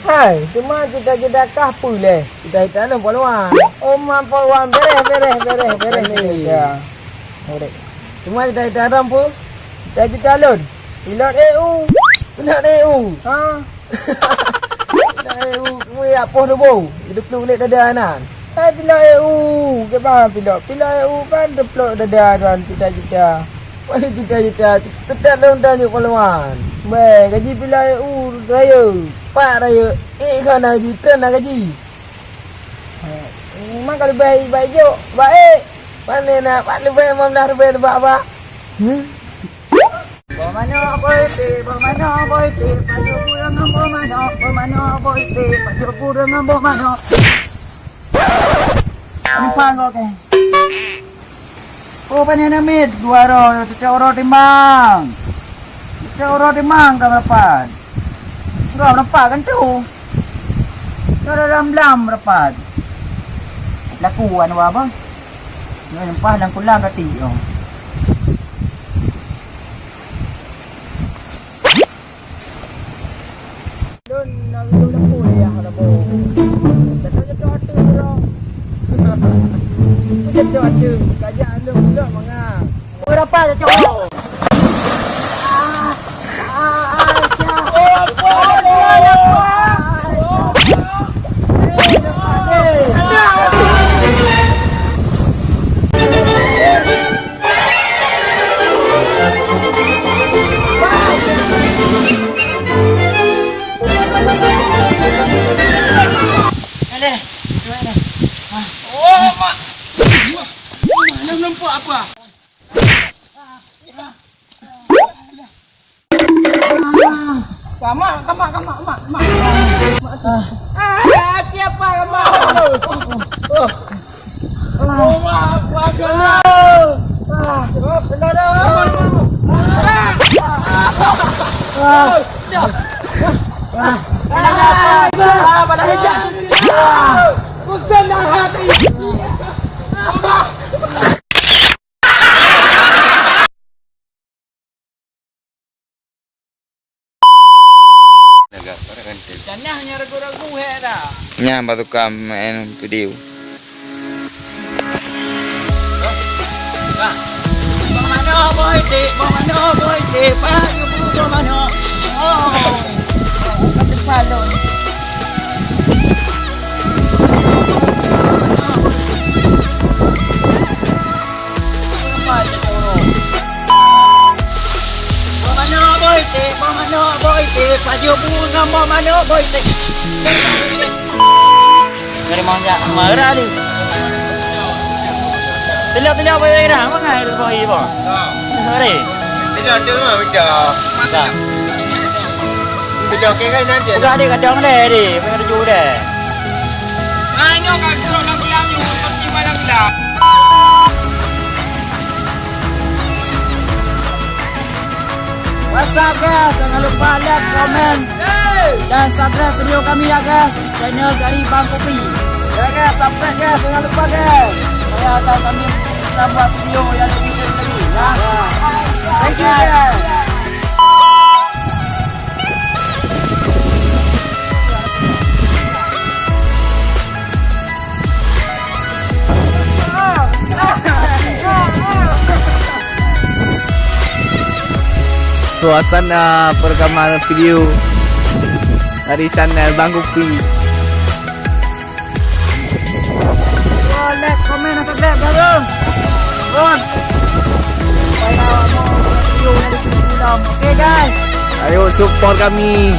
Hai, cuma kita kah pulih. Kita anu paluan. Oh, mampauan beres ni. Ya. Orek. Cuma kita rampu. Kita lon. Pilot EU. Pilot EU. Ha. Pilot EU. Kuih apa tu bau? Hidup lu kulit dada anak. Hai pilot EU. Ke faham pilot? Pilot EU kan deplok dada tuan cita-cita. Wah cita-cita. Tetap lu tanya paluan. Baik, gaji pilot EU raya. Pak raya. Kan haji, turn lah gaji. Memang kalau baik je. Baik. Mana nak Pak lebih RM15 tebak apa? Bermana boy ti, paju kurang bermana boy ti, paju kurang bermana. Ini pang ke? Oh panen amit dua ro, cecoro timang. Cecoro timang kapan? Dua berapa kan tu? Lam berapa? Lakuan wa bang. Nampak lang kulang kati oh. Don nak kuliah lah bo. Jatuh tu bro. Jatuh kerajaan dia pula mangah. Berapa jatuh? Kamak. Siapa kamak? Jangan hanya ragu-ragu dah. Nya batukam main video. Bermana boy ti, paju bermana. Oh, kat palon. Boy ti, paju bunga bermana boy ti. Ngari mau jak marah ni. Bila boleh dah mangai tu boy bo. Hari. Bila tu mah bijak. Dah. Bijak ke kan nanti. Buka dia kadang dah ni, pengen ju dah. Anyo kan kalau nak pulang ni mesti malam dah. What's up guys, jangan lupa like, komen dan subscribe video kami ya guys, channel dari Bang Kopi. Ya guys, subscribe guys, jangan lupa guys. Saya tahu kami bisa buat video yang lebih seru lagi ya. Thank you guys. Suasana perekaman video dari channel Bang Kopi. Like, komen dan subscribe bareng. Bon. Supaya mau video yang lebih film. Okay guys. Ayo support kami.